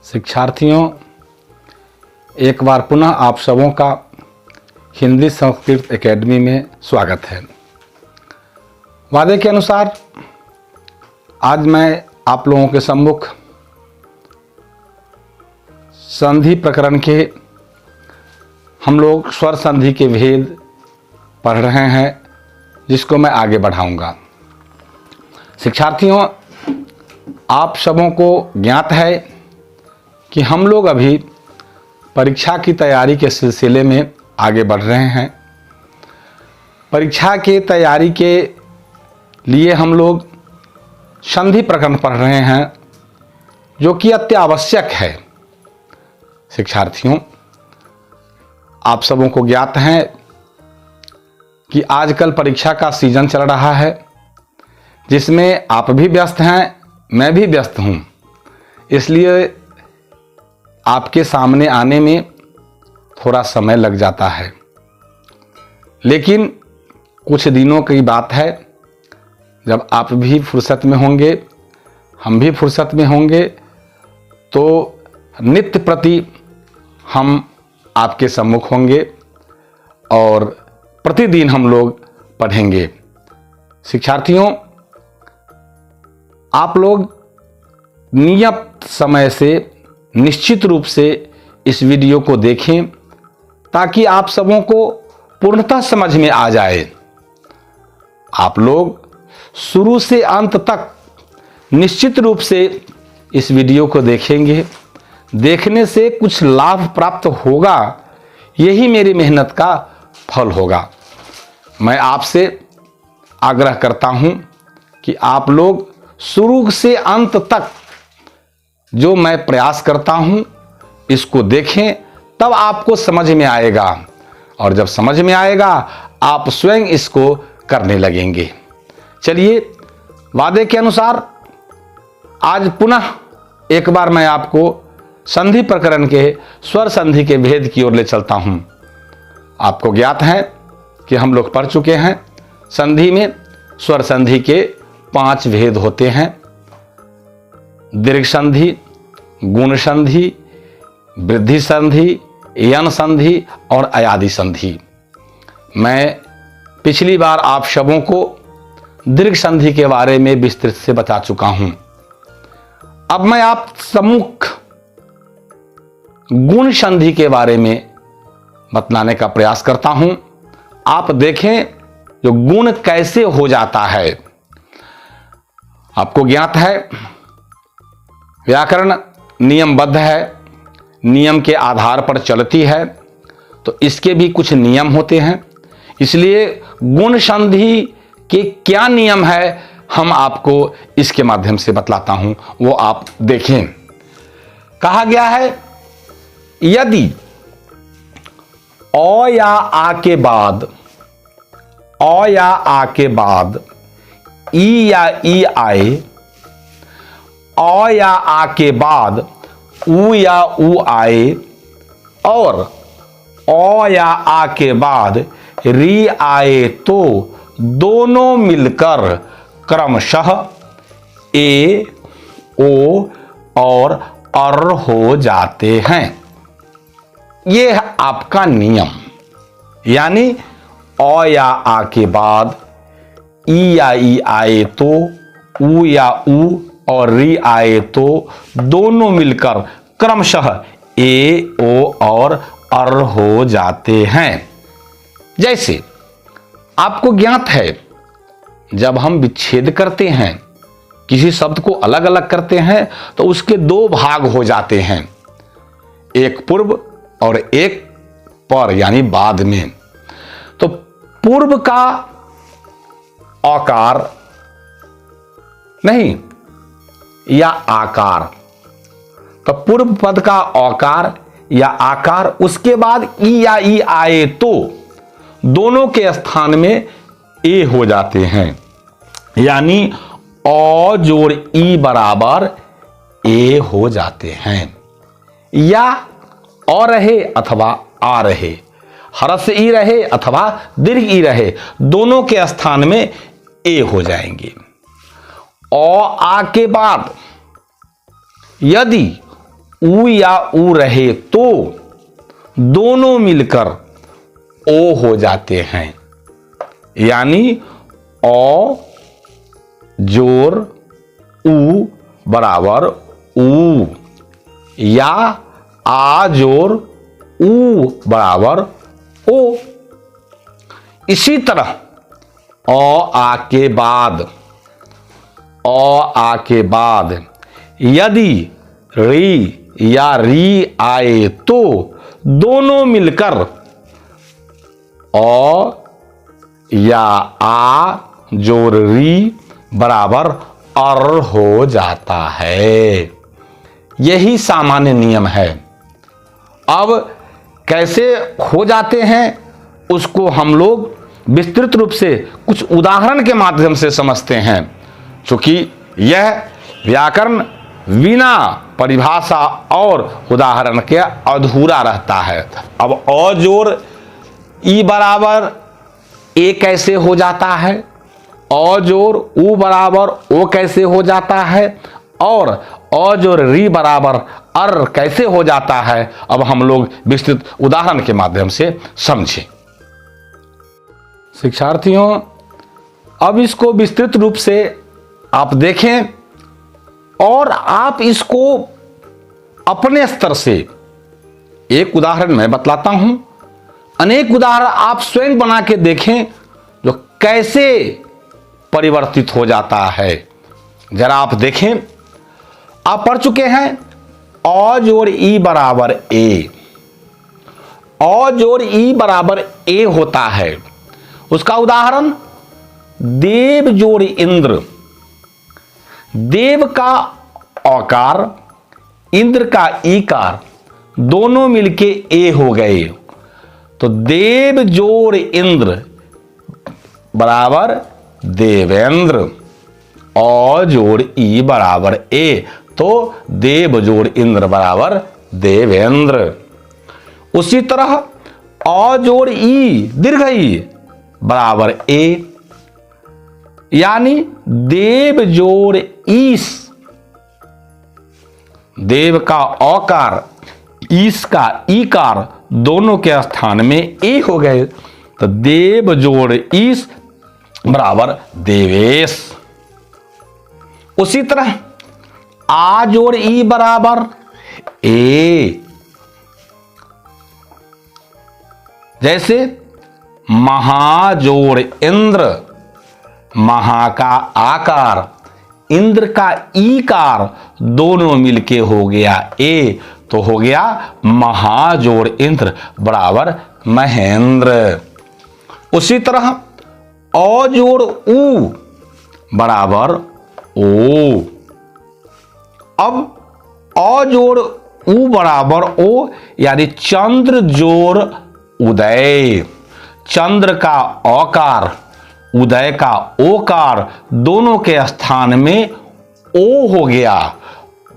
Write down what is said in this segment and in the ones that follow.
शिक्षार्थियों, एक बार पुनः आप सबों का हिंदी संस्कृत एकेडमी में स्वागत है। वादे के अनुसार आज मैं आप लोगों के सम्मुख संधि प्रकरण के हम लोग स्वर संधि के भेद पढ़ रहे हैं, जिसको मैं आगे बढ़ाऊंगा। शिक्षार्थियों, आप सबों को ज्ञात है कि हम लोग अभी परीक्षा की तैयारी के सिलसिले में आगे बढ़ रहे हैं। परीक्षा के तैयारी के लिए हम लोग संधि प्रकरण पढ़ रहे हैं, जो कि अत्यावश्यक है। शिक्षार्थियों, आप सबों को ज्ञात है कि आजकल परीक्षा का सीजन चल रहा है, जिसमें आप भी व्यस्त हैं, मैं भी व्यस्त हूं। इसलिए आपके सामने आने में थोड़ा समय लग जाता है, लेकिन कुछ दिनों की बात है जब आप भी फुर्सत में होंगे, हम भी फुर्सत में होंगे, तो नित्य प्रति हम आपके सम्मुख होंगे और प्रतिदिन हम लोग पढ़ेंगे। शिक्षार्थियों, आप लोग नियत समय से निश्चित रूप से इस वीडियो को देखें, ताकि आप सबों को पूर्णतः समझ में आ जाए। आप लोग शुरू से अंत तक निश्चित रूप से इस वीडियो को देखेंगे। देखने से कुछ लाभ प्राप्त होगा, यही मेरी मेहनत का फल होगा। मैं आपसे आग्रह करता हूं कि आप लोग शुरू से अंत तक जो मैं प्रयास करता हूं, इसको देखें, तब आपको समझ में आएगा, और जब समझ में आएगा आप स्वयं इसको करने लगेंगे। चलिए, वादे के अनुसार आज पुनः एक बार मैं आपको संधि प्रकरण के स्वर संधि के भेद की ओर ले चलता हूं। आपको ज्ञात है कि हम लोग पढ़ चुके हैं, संधि में स्वर संधि के 5 भेद होते हैं: दीर्घ संधि, गुण संधि, वृद्धि संधि, यन संधि और अयादि संधि। मैं पिछली बार आप सबों को दीर्घ संधि के बारे में विस्तृत से बता चुका हूं। अब मैं आप सम्मुख गुण संधि के बारे में बतलाने का प्रयास करता हूं। आप देखें जो गुण कैसे हो जाता है। आपको ज्ञात है व्याकरण नियमबद्ध है, नियम के आधार पर चलती है, तो इसके भी कुछ नियम होते हैं। इसलिए गुण संधि के क्या नियम है, हम आपको इसके माध्यम से बतलाता हूं, वो आप देखें। कहा गया है, यदि अ या आ के बाद, अ या आ के बाद ई या ई आए, अ या आ के बाद उ या उ आए, और अ या आ के बाद री आए, तो दोनों मिलकर क्रमशः ए, ओ और अर हो जाते हैं। ये है आपका नियम। यानी अ या आ के बाद ई या ई आए तो उ या उ और री आए तो दोनों मिलकर क्रमशः ए, ओ और अर हो जाते हैं। जैसे आपको ज्ञात है, जब हम विच्छेद करते हैं, किसी शब्द को अलग अलग करते हैं, तो उसके 2 भाग हो जाते हैं, एक पूर्व और एक पर, यानी बाद में। तो पूर्व का आकार नहीं या आकार, तो पूर्व पद का आकार या आकार, उसके बाद ई या ई आए तो दोनों के स्थान में ए हो जाते हैं। यानी अ जोड़ ई बराबर ए हो जाते हैं। या अ रहे अथवा आ रहे, हरस ई रहे अथवा दीर्घ ई रहे, दोनों के स्थान में ए हो जाएंगे। अ आ के बाद यदि ऊ या ऊ रहे तो दोनों मिलकर ओ हो जाते हैं। यानी औ जोर ऊ बराबर ऊ, या आ जोर ऊ बराबर ओ। इसी तरह औ आ के बाद यदि री या री आए तो दोनों मिलकर औ या आ जोर री बराबर अर हो जाता है। यही सामान्य नियम है। अब कैसे हो जाते हैं उसको हम लोग विस्तृत रूप से कुछ उदाहरण के माध्यम से समझते हैं, क्योंकि यह व्याकरण बिना परिभाषा और उदाहरण के अधूरा रहता है। अब अ जोर ई बराबर ए कैसे हो जाता है, अ जोर ऊ बराबर ओ कैसे हो जाता है, और अ जोर री बराबर अर कैसे हो जाता है, अब हम लोग विस्तृत उदाहरण के माध्यम से समझें। शिक्षार्थियों, अब इसको विस्तृत रूप से आप देखें और आप इसको अपने स्तर से, एक उदाहरण मैं बतलाता हूं, अनेक उदाहरण आप स्वयं बना के देखें जो कैसे परिवर्तित हो जाता है। जरा आप देखें, आप पढ़ चुके हैं अ जोड़ ई बराबर ए। अ जोड़ ई बराबर ए होता है। उसका उदाहरण देव जोड़ इंद्र। देव का औकार, इंद्र का ईकार, दोनों मिलके ए हो गए, तो देव जोड़ इंद्र बराबर देवेंद्र। अ जोड़ ई बराबर ए, तो देव जोड़ इंद्र बराबर देवेंद्र। उसी तरह अ जोड़ ई दीर्घ ई बराबर ए, यानी देव जोड़ ईस। देव का औकार, ईस का ईकार, दोनों के स्थान में ए हो गए, तो देव जोड़ ईस बराबर देवेश। उसी तरह आ जोड़ ई बराबर ए, जैसे महाजोड़ इंद्र, महा का आकार, इंद्र का ईकार, दोनों मिलके हो गया ए, तो हो गया महाजोड़ इंद्र बराबर महेंद्र। उसी तरह अ जोड़ ऊ बराबर ओ। अब अ जोड़ ऊ बराबर ओ, यानी चंद्र जोड़ उदय। चंद्र का औकार, उदय का ओकार, दोनों के स्थान में ओ हो गया।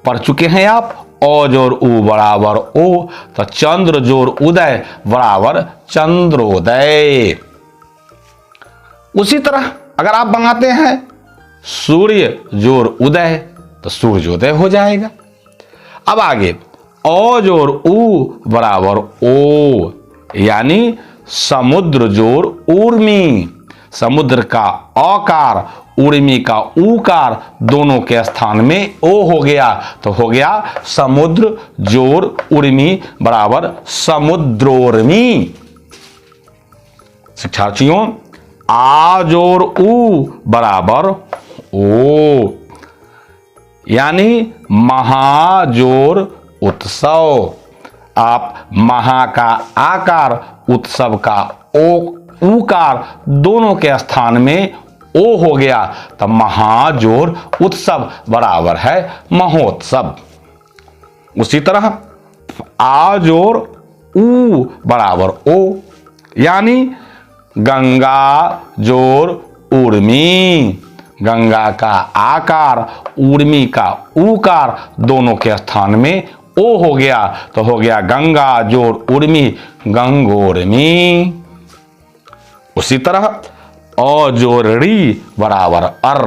पढ़ चुके हैं आप, अ जोड़ ऊ बराबर ओ, तो चंद्र जोड़ उदय बराबर चंद्रोदय। उसी तरह अगर आप बनाते हैं सूर्य जोड़ उदय, तो सूर्योदय हो जाएगा। अब आगे अ जोड़ ऊ बराबर ओ, यानी समुद्र जोड़ ऊर्मी। समुद्र का औकार, उर्मी का ऊकार, दोनों के स्थान में ओ हो गया, तो हो गया समुद्र जोड़ उर्मी बराबर समुद्रोर्मी। शिक्षार्थियों, आ जोड़ ऊ बराबर ओ, यानी महाजोड़ उत्सव। आप महा का आकार, उत्सव का ऊकार, दोनों के स्थान में ओ हो गया, तो महाजोड़ उत्सव बराबर है महोत्सव। उसी तरह आ जोड़ ऊ बराबर ओ, यानी गंगा जोड़ ऊर्मी। गंगा का आकार, ऊर्मी का ऊकार, दोनों के स्थान में ओ हो गया, तो हो गया गंगा जोड़ ऊर्मी गंगोर्मी। उसी तरह अ जोड़ री बराबर अर।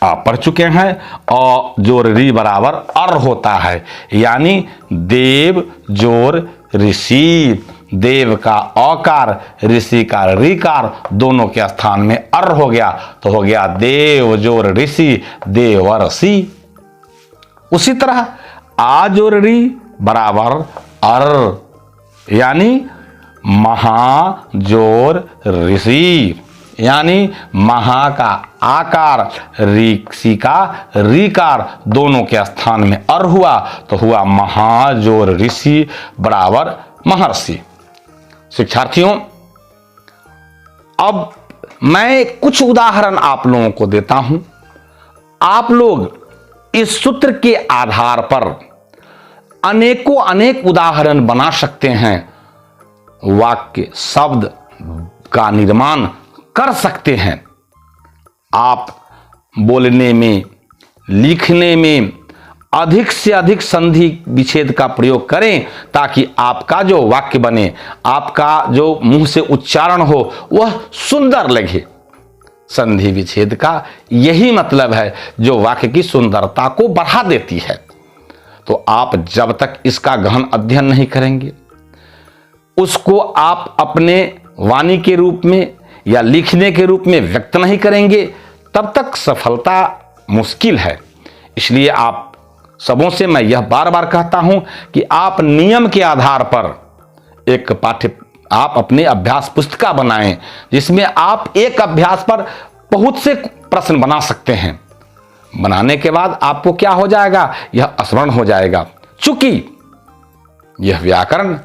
आप पढ़ चुके हैं। अ जोर री बराबर अर होता है, यानी देव जोर ऋषि। देव का अकार, ऋषि का ऋकार, दोनों के स्थान में अर हो गया, तो हो गया देव जोर ऋषि, देवर्षि। उसी तरह आ जोर री बराबर अर, यानी महा जोर ऋषि, यानी महा का आकार, ऋषि का ऋकार, दोनों के स्थान में अर हुआ, तो हुआ महाजोर ऋषि बराबर महर्षि। शिक्षार्थियों, अब मैं कुछ उदाहरण आप लोगों को देता हूं। आप लोग इस सूत्र के आधार पर अनेकों अनेक उदाहरण बना सकते हैं, वाक्य शब्द का निर्माण कर सकते हैं। आप बोलने में, लिखने में अधिक से अधिक संधि विच्छेद का प्रयोग करें, ताकि आपका जो वाक्य बने, आपका जो मुंह से उच्चारण हो, वह सुंदर लगे। संधि विच्छेद का यही मतलब है, जो वाक्य की सुंदरता को बढ़ा देती है। तो आप जब तक इसका गहन अध्ययन नहीं करेंगे, उसको आप अपने वाणी के रूप में या लिखने के रूप में व्यक्त नहीं करेंगे, तब तक सफलता मुश्किल है। इसलिए आप सबों से मैं यह बार बार कहता हूं कि आप नियम के आधार पर एक आप अपने अभ्यास पुस्तिका बनाएं, जिसमें आप एक अभ्यास पर बहुत से प्रश्न बना सकते हैं। बनाने के बाद आपको क्या हो जाएगा, यह स्मरण हो जाएगा। चूंकि यह व्याकरण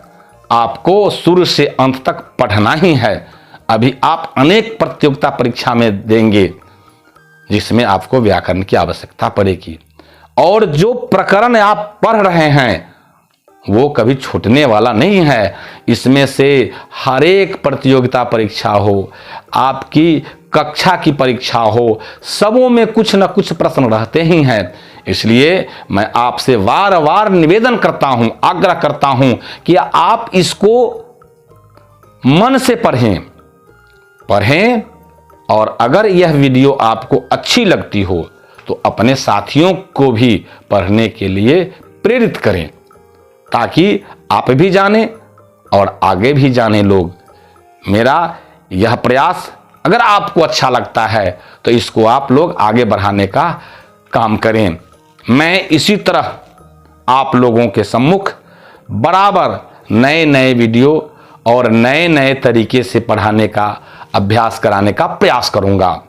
आपको शुरू से अंत तक पढ़ना ही है। अभी आप अनेक प्रतियोगिता परीक्षा में देंगे, जिसमें आपको व्याकरण की आवश्यकता पड़ेगी। और जो प्रकरण आप पढ़ रहे हैं, वो कभी छूटने वाला नहीं है। इसमें से हर एक प्रतियोगिता परीक्षा हो, आपकी कक्षा की परीक्षा हो, सबों में कुछ न कुछ प्रश्न रहते ही हैं। इसलिए मैं आपसे बार बार निवेदन करता हूं, आग्रह करता हूं कि आप इसको मन से पढ़ें। और अगर यह वीडियो आपको अच्छी लगती हो, तो अपने साथियों को भी पढ़ने के लिए प्रेरित करें, ताकि आप भी जानें और आगे भी जानें लोग। मेरा यह प्रयास अगर आपको अच्छा लगता है, तो इसको आप लोग आगे बढ़ाने का काम करें। मैं इसी तरह आप लोगों के सम्मुख बराबर नए नए वीडियो और नए नए तरीके से पढ़ाने का, अभ्यास कराने का प्रयास करूंगा।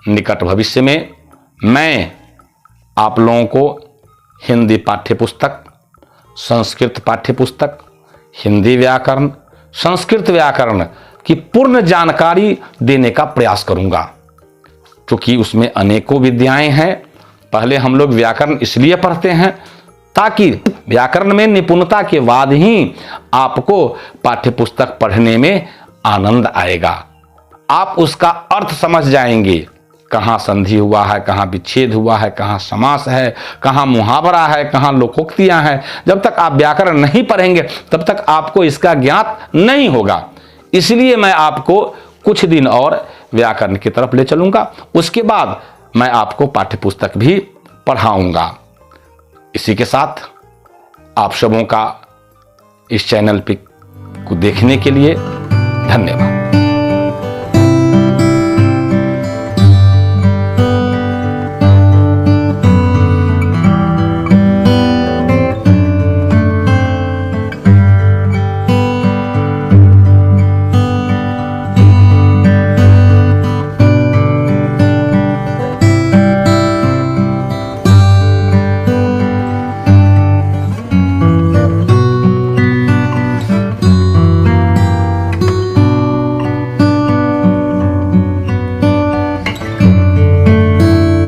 निकट भविष्य में मैं आप लोगों को हिंदी पाठ्यपुस्तक, संस्कृत पाठ्यपुस्तक, हिंदी व्याकरण, संस्कृत व्याकरण की पूर्ण जानकारी देने का प्रयास करूंगा, क्योंकि उसमें अनेकों विद्याएं हैं। पहले हम लोग व्याकरण इसलिए पढ़ते हैं ताकि व्याकरण में निपुणता के बाद ही आपको पाठ्यपुस्तक पढ़ने में आनंद आएगा। आप उसका अर्थ समझ जाएंगे, कहाँ संधि हुआ है, कहाँ विच्छेद हुआ है, कहाँ समास है, कहाँ मुहावरा है, कहाँ लोकोक्तियां हैं। जब तक आप व्याकरण नहीं पढ़ेंगे, तब तक आपको इसका ज्ञात नहीं होगा। इसलिए मैं आपको कुछ दिन और व्याकरण की तरफ ले चलूंगा, उसके बाद मैं आपको पाठ्यपुस्तक भी पढ़ाऊंगा। इसी के साथ आप सबों का इस चैनल पे को देखने के लिए धन्यवाद।